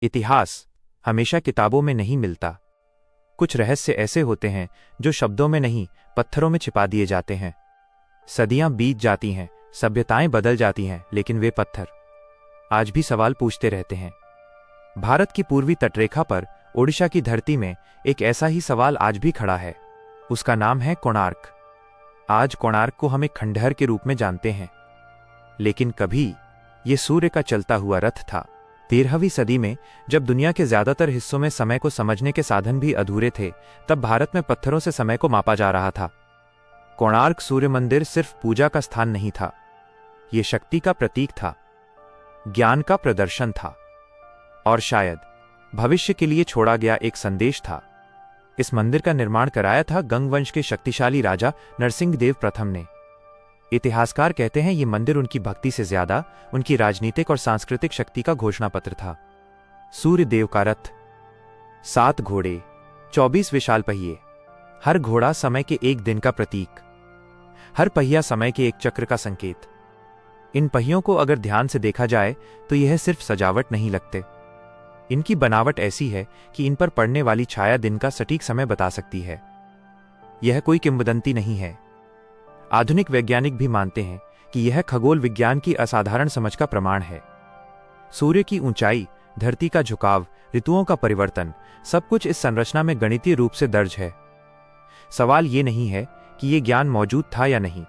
इतिहास हमेशा किताबों में नहीं मिलता। कुछ रहस्य ऐसे होते हैं जो शब्दों में नहीं, पत्थरों में छिपा दिए जाते हैं। सदियां बीत जाती हैं, सभ्यताएं बदल जाती हैं, लेकिन वे पत्थर आज भी सवाल पूछते रहते हैं। भारत की पूर्वी तटरेखा पर ओडिशा की धरती में एक ऐसा ही सवाल आज भी खड़ा है। उसका नाम है कोणार्क। आज कोणार्क को हम एक खंडहर के रूप में जानते हैं, लेकिन कभी ये सूर्य का चलता हुआ रथ था। 13वीं सदी में जब दुनिया के ज्यादातर हिस्सों में समय को समझने के साधन भी अधूरे थे, तब भारत में पत्थरों से समय को मापा जा रहा था। कोणार्क सूर्य मंदिर सिर्फ पूजा का स्थान नहीं था, यह शक्ति का प्रतीक था, ज्ञान का प्रदर्शन था, और शायद भविष्य के लिए छोड़ा गया एक संदेश था। इस मंदिर का निर्माण कराया था गंग वंश के शक्तिशाली राजा नरसिंहदेव प्रथम ने। इतिहासकार कहते हैं ये मंदिर उनकी भक्ति से ज्यादा उनकी राजनीतिक और सांस्कृतिक शक्ति का घोषणा पत्र था। सूर्य देव का रथ, 7 घोड़े, 24 विशाल पहिए, हर घोड़ा समय के एक दिन का प्रतीक, हर पहिया समय के एक चक्र का संकेत। इन पहियों को अगर ध्यान से देखा जाए तो यह सिर्फ सजावट नहीं लगते। इनकी बनावट ऐसी है कि इन पर पड़ने वाली छाया दिन का सटीक समय बता सकती है। यह कोई किंवदंती नहीं है। आधुनिक वैज्ञानिक भी मानते हैं कि यह खगोल विज्ञान की असाधारण समझ का प्रमाण है। सूर्य की ऊंचाई, धरती का झुकाव, ऋतुओं का परिवर्तन, सब कुछ इस संरचना में गणितीय रूप से दर्ज है। सवाल ये नहीं है कि यह ज्ञान मौजूद था या नहीं।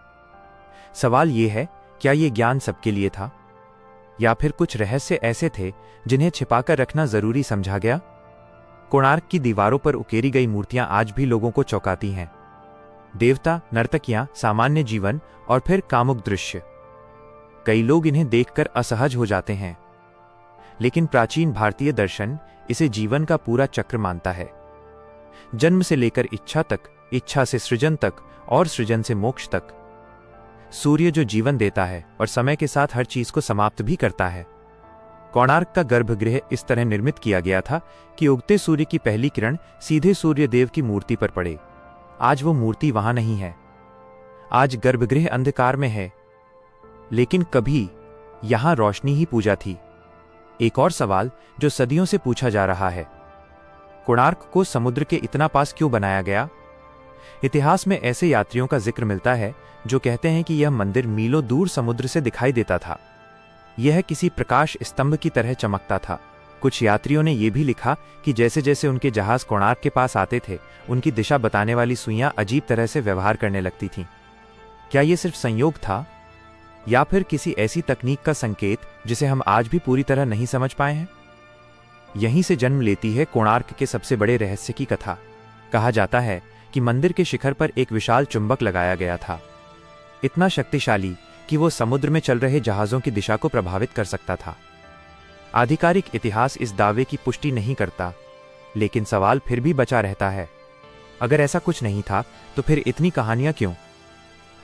सवाल यह है, क्या यह ज्ञान सबके लिए था, या फिर कुछ रहस्य ऐसे थे जिन्हें छिपाकर रखना जरूरी समझा गया। कोणार्क की दीवारों पर उकेरी गई मूर्तियां आज भी लोगों को चौंकाती हैं। देवता, नर्तकियां, सामान्य जीवन और फिर कामुक दृश्य। कई लोग इन्हें देखकर असहज हो जाते हैं, लेकिन प्राचीन भारतीय दर्शन इसे जीवन का पूरा चक्र मानता है। जन्म से लेकर इच्छा तक, इच्छा से सृजन तक, और सृजन से मोक्ष तक। सूर्य जो जीवन देता है और समय के साथ हर चीज को समाप्त भी करता है। कोणार्क का गर्भगृह इस तरह निर्मित किया गया था कि उगते सूर्य की पहली किरण सीधे सूर्य देव की मूर्ति पर पड़े। आज वो मूर्ति वहां नहीं है। आज गर्भगृह अंधकार में है, लेकिन कभी यहां रोशनी ही पूजा थी। एक और सवाल जो सदियों से पूछा जा रहा है, कोणार्क को समुद्र के इतना पास क्यों बनाया गया? इतिहास में ऐसे यात्रियों का जिक्र मिलता है जो कहते हैं कि यह मंदिर मीलों दूर समुद्र से दिखाई देता था। यह किसी प्रकाश स्तंभ की तरह चमकता था। कुछ यात्रियों ने यह भी लिखा कि जैसे जैसे उनके जहाज कोणार्क के पास आते थे, उनकी दिशा बताने वाली सुइयां अजीब तरह से व्यवहार करने लगती थीं। क्या यह सिर्फ संयोग था, या फिर किसी ऐसी तकनीक का संकेत जिसे हम आज भी पूरी तरह नहीं समझ पाए हैं? यहीं से जन्म लेती है कोणार्क के सबसे बड़े रहस्य की कथा। कहा जाता है कि मंदिर के शिखर पर एक विशाल चुंबक लगाया गया था, इतना शक्तिशाली कि वो समुद्र में चल रहे जहाजों की दिशा को प्रभावित कर सकता था। आधिकारिक इतिहास इस दावे की पुष्टि नहीं करता, लेकिन सवाल फिर भी बचा रहता है। अगर ऐसा कुछ नहीं था तो फिर इतनी कहानियां क्यों?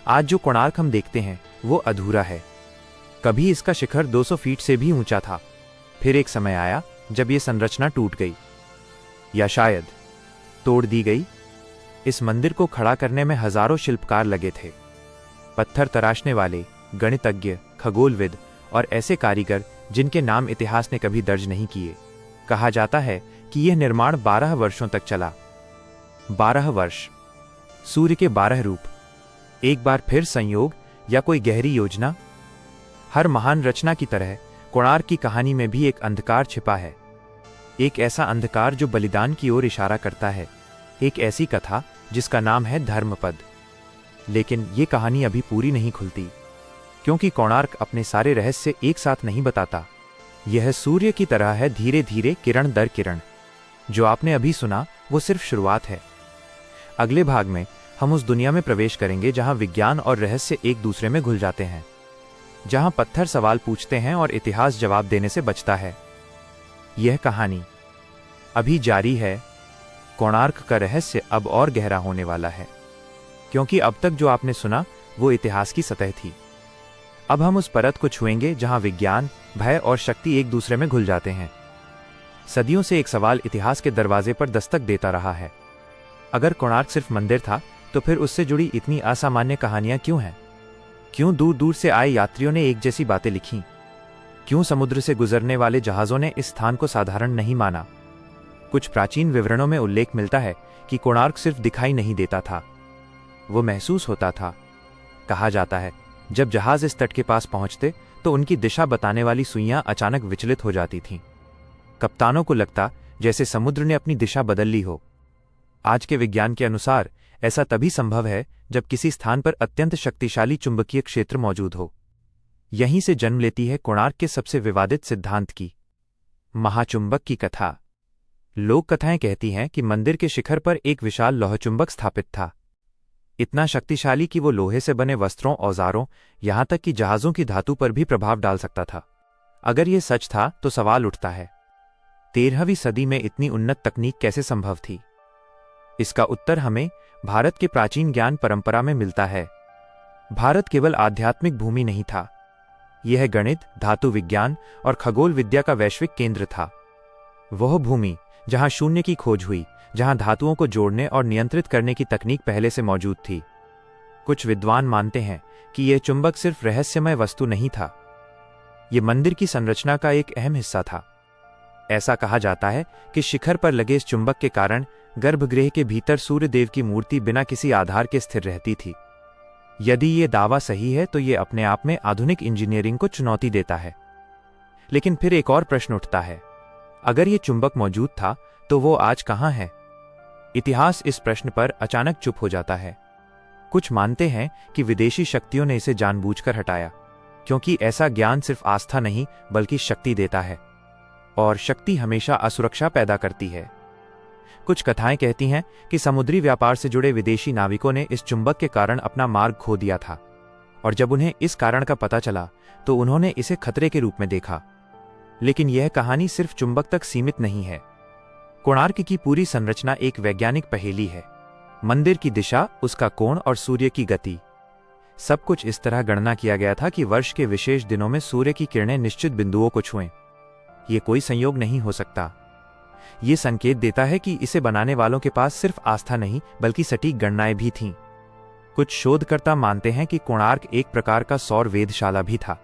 आज जो कोणार्क हम देखते हैं वो अधूरा है। कभी इसका शिखर 200 फीट से भी ऊंचा था, फिर एक समय आया जब यह संरचना टूट गई, या शायद तोड़ दी गई। इस मंदिर को खड़ा करने में हजारों शिल्पकार लगे थे, पत्थर तराशने वाले, गणितज्ञ, खगोलविद और ऐसे कारीगर जिनके नाम इतिहास ने कभी दर्ज नहीं किए। कहा जाता है कि यह निर्माण 12 वर्षों तक चला। 12 वर्ष, सूर्य के 12 रूप, एक बार फिर संयोग या कोई गहरी योजना? हर महान रचना की तरह कोणार्क की कहानी में भी एक अंधकार छिपा है। एक ऐसा अंधकार जो बलिदान की ओर इशारा करता है। एक ऐसी कथा जिसका नाम है धर्मपद। लेकिन ये कहानी अभी पूरी नहीं खुलती, क्योंकि कोणार्क अपने सारे रहस्य एक साथ नहीं बताता। यह सूर्य की तरह है, धीरे धीरे, किरण दर किरण। जो आपने अभी सुना वो सिर्फ शुरुआत है। अगले भाग में हम उस दुनिया में प्रवेश करेंगे जहां विज्ञान और रहस्य एक दूसरे में घुल जाते हैं, जहां पत्थर सवाल पूछते हैं और इतिहास जवाब देने से बचता है। यह कहानी अभी जारी है। कोणार्क का रहस्य अब और गहरा होने वाला है, क्योंकि अब तक जो आपने सुना वो इतिहास की सतह थी। अब हम उस परत को छुएंगे जहां विज्ञान, भय और शक्ति एक दूसरे में घुल जाते हैं। सदियों से एक सवाल इतिहास के दरवाजे पर दस्तक देता रहा है। अगर कोणार्क सिर्फ मंदिर था, तो फिर उससे जुड़ी इतनी असामान्य कहानियां क्यों हैं? क्यों दूर दूर से आए यात्रियों ने एक जैसी बातें लिखीं? क्यों समुद्र से गुजरने वाले जहाजों ने इस स्थान को साधारण नहीं माना? कुछ प्राचीन विवरणों में उल्लेख मिलता है कि कोणार्क सिर्फ दिखाई नहीं देता था, वो महसूस होता था। कहा जाता है जब जहाज इस तट के पास पहुंचते तो उनकी दिशा बताने वाली सुइयां अचानक विचलित हो जाती थीं। कप्तानों को लगता जैसे समुद्र ने अपनी दिशा बदल ली हो। आज के विज्ञान के अनुसार ऐसा तभी संभव है जब किसी स्थान पर अत्यंत शक्तिशाली चुंबकीय क्षेत्र मौजूद हो। यहीं से जन्म लेती है कोणार्क के सबसे विवादित सिद्धांत की, महाचुंबक की कथा। लोक कथाएं कहती हैं कि मंदिर के शिखर पर एक विशाल लौहचुंबक स्थापित था, इतना शक्तिशाली कि वो लोहे से बने वस्त्रों, औजारों, यहां तक कि जहाजों की धातु पर भी प्रभाव डाल सकता था। अगर ये सच था तो सवाल उठता है, 13वीं सदी में इतनी उन्नत तकनीक कैसे संभव थी? इसका उत्तर हमें भारत के प्राचीन ज्ञान परंपरा में मिलता है। भारत केवल आध्यात्मिक भूमि नहीं था, यह गणित, धातु विज्ञान और खगोल विद्या का वैश्विक केंद्र था। वह भूमि जहां शून्य की खोज हुई, जहां धातुओं को जोड़ने और नियंत्रित करने की तकनीक पहले से मौजूद थी। कुछ विद्वान मानते हैं कि यह चुंबक सिर्फ रहस्यमय वस्तु नहीं था, यह मंदिर की संरचना का एक अहम हिस्सा था। ऐसा कहा जाता है कि शिखर पर लगे इस चुंबक के कारण गर्भगृह के भीतर सूर्यदेव की मूर्ति बिना किसी आधार के स्थिर रहती थी। यदि ये दावा सही है तो ये अपने आप में आधुनिक इंजीनियरिंग को चुनौती देता है। लेकिन फिर एक और प्रश्न उठता है, अगर ये चुंबक मौजूद था तो वो आज कहां है? इतिहास इस प्रश्न पर अचानक चुप हो जाता है। कुछ मानते हैं कि विदेशी शक्तियों ने इसे जानबूझकर हटाया, क्योंकि ऐसा ज्ञान सिर्फ आस्था नहीं बल्कि शक्ति देता है, और शक्ति हमेशा असुरक्षा पैदा करती है। कुछ कथाएं कहती हैं कि समुद्री व्यापार से जुड़े विदेशी नाविकों ने इस चुंबक के कारण अपना मार्ग खो दिया था, और जब उन्हें इस कारण का पता चला तो उन्होंने इसे खतरे के रूप में देखा। लेकिन यह कहानी सिर्फ चुंबक तक सीमित नहीं है। कोणार्क की पूरी संरचना एक वैज्ञानिक पहेली है। मंदिर की दिशा, उसका कोण और सूर्य की गति, सब कुछ इस तरह गणना किया गया था कि वर्ष के विशेष दिनों में सूर्य की किरणें निश्चित बिंदुओं को छुएं। यह कोई संयोग नहीं हो सकता। यह संकेत देता है कि इसे बनाने वालों के पास सिर्फ आस्था नहीं बल्कि सटीक गणनाएं भी थीं। कुछ शोधकर्ता मानते हैं कि कोणार्क एक प्रकार का सौर वेधशाला भी था,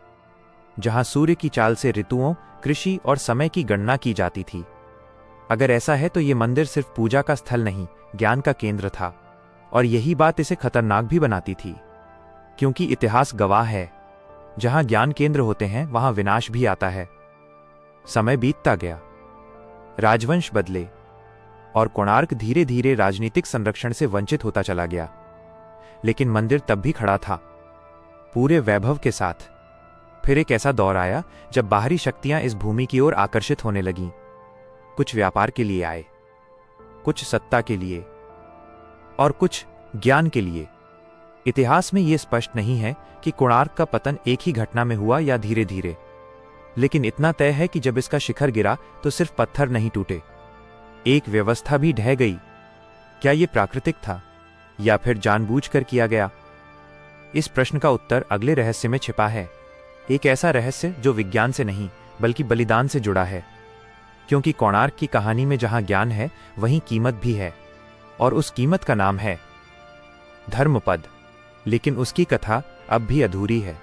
जहां सूर्य की चाल से ऋतुओं, कृषि और समय की गणना की जाती थी। अगर ऐसा है तो यह मंदिर सिर्फ पूजा का स्थल नहीं, ज्ञान का केंद्र था, और यही बात इसे खतरनाक भी बनाती थी, क्योंकि इतिहास गवाह है, जहां ज्ञान केंद्र होते हैं वहां विनाश भी आता है। समय बीतता गया, राजवंश बदले, और कोणार्क धीरे धीरे राजनीतिक संरक्षण से वंचित होता चला गया। लेकिन मंदिर तब भी खड़ा था, पूरे वैभव के साथ। फिर एक ऐसा दौर आया जब बाहरी शक्तियां इस भूमि की ओर आकर्षित होने लगीं। कुछ व्यापार के लिए आए, कुछ सत्ता के लिए, और कुछ ज्ञान के लिए। इतिहास में यह स्पष्ट नहीं है कि कोणार्क का पतन एक ही घटना में हुआ या धीरे धीरे, लेकिन इतना तय है कि जब इसका शिखर गिरा तो सिर्फ पत्थर नहीं टूटे, एक व्यवस्था भी ढह गई। क्या यह प्राकृतिक था या फिर जानबूझकर किया गया? इस प्रश्न का उत्तर अगले रहस्य में छिपा है, एक ऐसा रहस्य जो विज्ञान से नहीं बल्कि बलिदान से जुड़ा है। क्योंकि कोणार्क की कहानी में जहां ज्ञान है वहीं कीमत भी है, और उस कीमत का नाम है धर्मपद। लेकिन उसकी कथा अब भी अधूरी है,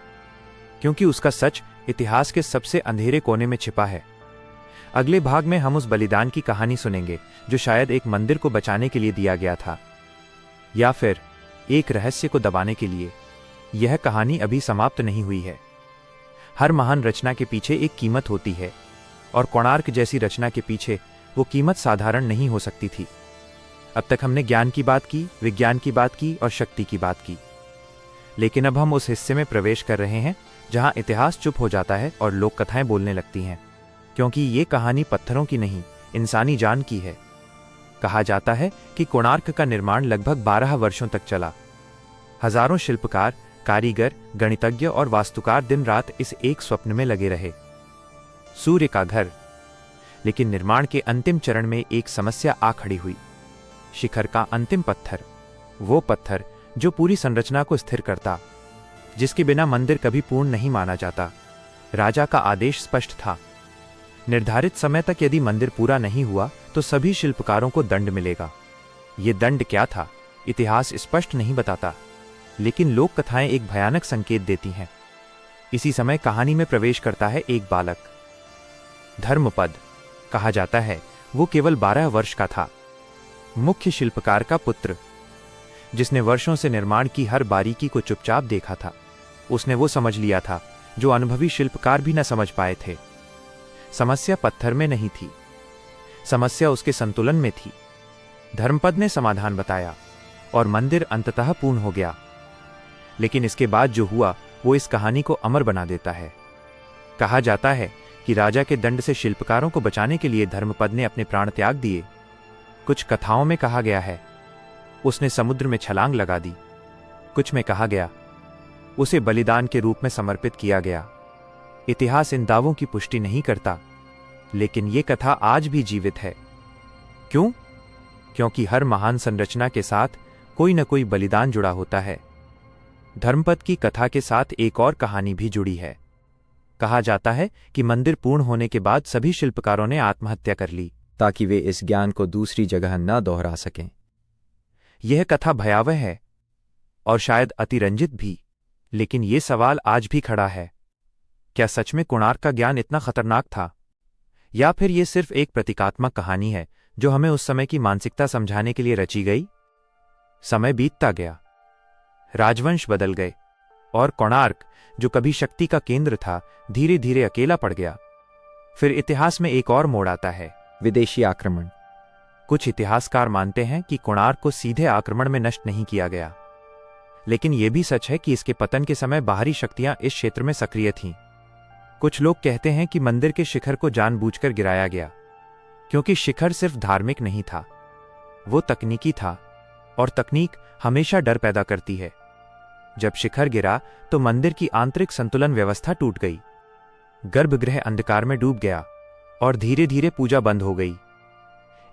क्योंकि उसका सच इतिहास के सबसे अंधेरे कोने में छिपा है। अगले भाग में हम उस बलिदान की कहानी सुनेंगे जो शायद एक मंदिर को बचाने के लिए दिया गया था, या फिर एक रहस्य को दबाने के लिए। यह कहानी अभी समाप्त नहीं हुई है। हर महान रचना के पीछे एक कीमत होती है, और कोणार्क जैसी रचना के पीछे वो कीमत साधारण नहीं हो सकती थी। अब तक हमने ज्ञान की बात की, विज्ञान की बात की और शक्ति की बात की, लेकिन अब हम उस हिस्से में प्रवेश कर रहे हैं जहां इतिहास चुप हो जाता है और लोक कथाएं बोलने लगती हैं, क्योंकि ये कहानी पत्थरों की नहीं, इंसानी जान की है। कहा जाता है कि कोणार्क का निर्माण लगभग 12 वर्षों तक चला। हजारों शिल्पकार, कारीगर, गणितज्ञ और वास्तुकार दिन रात इस एक स्वप्न में लगे रहे, सूर्य का घर। लेकिन निर्माण के अंतिम चरण में एक समस्या आ खड़ी हुई। शिखर का अंतिम पत्थर, वो पत्थर जो पूरी संरचना को स्थिर करता, जिसके बिना मंदिर कभी पूर्ण नहीं माना जाता। राजा का आदेश स्पष्ट था, निर्धारित समय तक यदि मंदिर पूरा नहीं हुआ तो सभी शिल्पकारों को दंड मिलेगा। ये दंड क्या था, इतिहास स्पष्ट नहीं बताता, लेकिन लोक कथाएं एक भयानक संकेत देती हैं। इसी समय कहानी में प्रवेश करता है एक बालक, धर्मपद। कहा जाता है वो केवल 12 वर्ष का था, मुख्य शिल्पकार का पुत्र, जिसने वर्षों से निर्माण की हर बारीकी को चुपचाप देखा था। उसने वो समझ लिया था जो अनुभवी शिल्पकार भी न समझ पाए थे। समस्या पत्थर में नहीं थी, समस्या उसके संतुलन में थी। धर्मपद ने समाधान बताया और मंदिर अंततः पूर्ण हो गया। लेकिन इसके बाद जो हुआ वो इस कहानी को अमर बना देता है। कहा जाता है कि राजा के दंड से शिल्पकारों को बचाने के लिए धर्मपद ने अपने प्राण त्याग दिए। कुछ कथाओं में कहा गया है उसने समुद्र में छलांग लगा दी, कुछ में कहा गया उसे बलिदान के रूप में समर्पित किया गया। इतिहास इन दावों की पुष्टि नहीं करता, लेकिन ये कथा आज भी जीवित है। क्यों? क्योंकि हर महान संरचना के साथ कोई न कोई बलिदान जुड़ा होता है। धर्मपद की कथा के साथ एक और कहानी भी जुड़ी है। कहा जाता है कि मंदिर पूर्ण होने के बाद सभी शिल्पकारों ने आत्महत्या कर ली ताकि वे इस ज्ञान को दूसरी जगह न दोहरा सकें। यह कथा भयावह है और शायद अतिरंजित भी, लेकिन यह सवाल आज भी खड़ा है, क्या सच में कोणार्क का ज्ञान इतना खतरनाक था, या फिर यह सिर्फ एक प्रतीकात्मक कहानी है जो हमें उस समय की मानसिकता समझाने के लिए रची गई? समय बीतता गया, राजवंश बदल गए और कोणार्क, जो कभी शक्ति का केंद्र था, धीरे धीरे अकेला पड़ गया। फिर इतिहास में एक और मोड़ आता है, विदेशी आक्रमण। कुछ इतिहासकार मानते हैं कि कोणार्क को सीधे आक्रमण में नष्ट नहीं किया गया, लेकिन यह भी सच है कि इसके पतन के समय बाहरी शक्तियां इस क्षेत्र में सक्रिय थीं। कुछ लोग कहते हैं कि मंदिर के शिखर को जानबूझकर गिराया गया, क्योंकि शिखर सिर्फ धार्मिक नहीं था, वो तकनीकी था, और तकनीक हमेशा डर पैदा करती है। जब शिखर गिरा तो मंदिर की आंतरिक संतुलन व्यवस्था टूट गई, गर्भगृह अंधकार में डूब गया और धीरे धीरे पूजा बंद हो गई।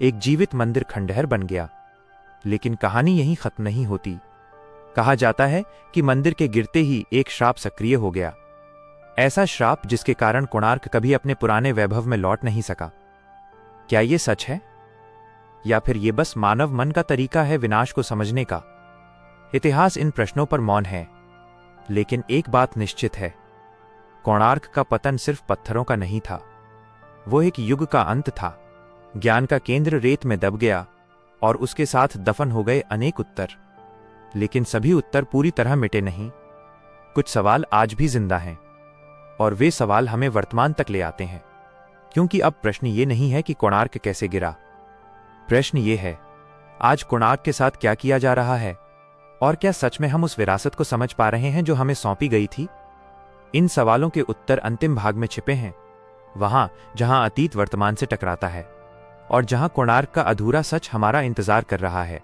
एक जीवित मंदिर खंडहर बन गया। लेकिन कहानी यहीं खत्म नहीं होती। कहा जाता है कि मंदिर के गिरते ही एक श्राप सक्रिय हो गया, ऐसा श्राप जिसके कारण कोणार्क कभी अपने पुराने वैभव में लौट नहीं सका। क्या यह सच है, या फिर यह बस मानव मन का तरीका है विनाश को समझने का? इतिहास इन प्रश्नों पर मौन है, लेकिन एक बात निश्चित है, कोणार्क का पतन सिर्फ पत्थरों का नहीं था, वो एक युग का अंत था। ज्ञान का केंद्र रेत में दब गया और उसके साथ दफन हो गए अनेक उत्तर। लेकिन सभी उत्तर पूरी तरह मिटे नहीं। कुछ सवाल आज भी जिंदा हैं, और वे सवाल हमें वर्तमान तक ले आते हैं। क्योंकि अब प्रश्न ये नहीं है कि कोणार्क कैसे गिरा, प्रश्न ये है, आज कोणार्क के साथ क्या किया जा रहा है, और क्या सच में हम उस विरासत को समझ पा रहे हैं जो हमें सौंपी गई थी? इन सवालों के उत्तर अंतिम भाग में छिपे हैं, वहां जहां अतीत वर्तमान से टकराता है और जहां कोणार्क का अधूरा सच हमारा इंतजार कर रहा है।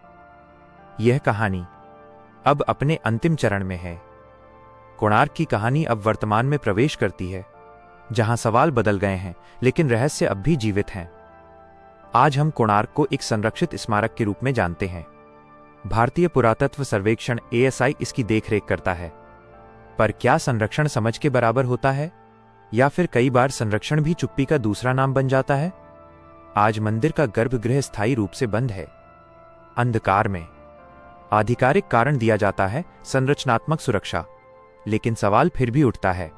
यह कहानी अब अपने अंतिम चरण में है। कोणार्क की कहानी अब वर्तमान में प्रवेश करती है, जहां सवाल बदल गए हैं लेकिन रहस्य अब भी जीवित हैं। आज हम कोणार्क को एक संरक्षित स्मारक के रूप में जानते हैं। भारतीय पुरातत्व सर्वेक्षण ASI इसकी देखरेख करता है। पर क्या संरक्षण समझ के बराबर होता है, या फिर कई बार संरक्षण भी चुप्पी का दूसरा नाम बन जाता है? आज मंदिर का गर्भगृह स्थायी रूप से बंद है, अंधकार में। आधिकारिक कारण दिया जाता है संरचनात्मक सुरक्षा, लेकिन सवाल फिर भी उठता है,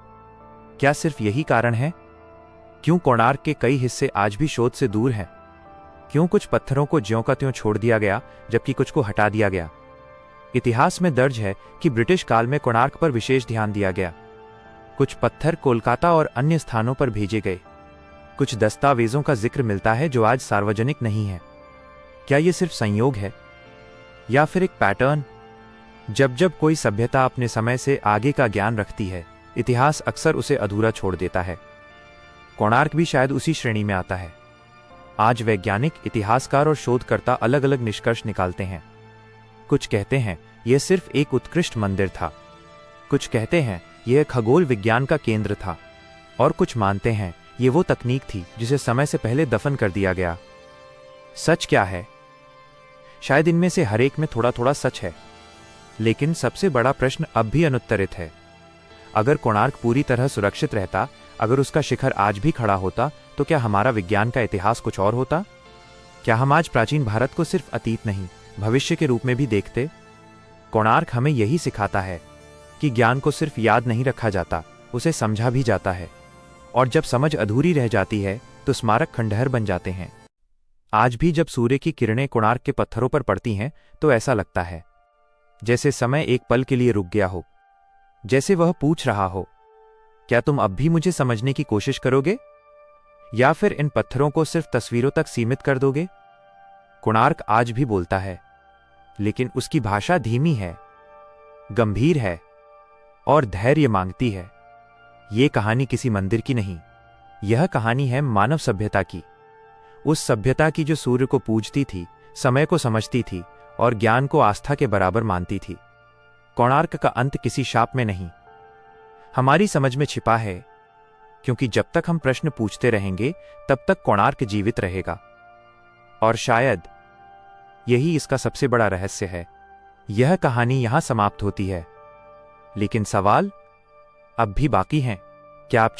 क्या सिर्फ यही कारण है? क्यों कोणार्क के कई हिस्से आज भी शोध से दूर हैं? क्यों कुछ पत्थरों को ज्यों का त्यों छोड़ दिया गया जबकि कुछ को हटा दिया गया? इतिहास में दर्ज है कि ब्रिटिश काल में कोणार्क पर विशेष ध्यान दिया गया। कुछ पत्थर कोलकाता और अन्य स्थानों पर भेजे गए। कुछ दस्तावेजों का जिक्र मिलता है जो आज सार्वजनिक नहीं है। क्या यह सिर्फ संयोग है, या फिर एक पैटर्न? जब जब कोई सभ्यता अपने समय से आगे का ज्ञान रखती है, इतिहास अक्सर उसे अधूरा छोड़ देता है। कोणार्क भी शायद उसी श्रेणी में आता है। आज वैज्ञानिक, इतिहासकार और शोधकर्ता अलग अलग निष्कर्ष निकालते हैं। कुछ कहते हैं यह सिर्फ एक उत्कृष्ट मंदिर था, कुछ कहते हैं यह खगोल विज्ञान का केंद्र था, और कुछ मानते हैं यह वो तकनीक थी जिसे समय से पहले दफन कर दिया गया। सच क्या है? शायद इनमें से हर एक में थोड़ा थोड़ा सच है, लेकिन सबसे बड़ा प्रश्न अब भी अनुत्तरित है। अगर कोणार्क पूरी तरह सुरक्षित रहता, अगर उसका शिखर आज भी खड़ा होता, तो क्या हमारा विज्ञान का इतिहास कुछ और होता? क्या हम आज प्राचीन भारत को सिर्फ अतीत नहीं, भविष्य के रूप में भी देखते? कोणार्क हमें यही सिखाता है कि ज्ञान को सिर्फ याद नहीं रखा जाता, उसे समझा भी जाता है, और जब समझ अधूरी रह जाती है तो स्मारक खंडहर बन जाते हैं। आज भी जब सूर्य की किरणें कोणार्क के पत्थरों पर पड़ती हैं तो ऐसा लगता है जैसे समय एक पल के लिए रुक गया हो, जैसे वह पूछ रहा हो, क्या तुम अब भी मुझे समझने की कोशिश करोगे, या फिर इन पत्थरों को सिर्फ तस्वीरों तक सीमित कर दोगे? कोणार्क आज भी बोलता है, लेकिन उसकी भाषा धीमी है, गंभीर है और धैर्य मांगती है। ये कहानी किसी मंदिर की नहीं, यह कहानी है मानव सभ्यता की, उस सभ्यता की जो सूर्य को पूजती थी, समय को समझती थी और ज्ञान को आस्था के बराबर मानती थी। कोणार्क का अंत किसी शाप में नहीं, हमारी समझ में छिपा है, क्योंकि जब तक हम प्रश्न पूछते रहेंगे तब तक कोणार्क जीवित रहेगा। और शायद यही इसका सबसे बड़ा रहस्य है। यह कहानी यहां समाप्त होती है, लेकिन सवाल अब भी बाकी हैं। क्या आप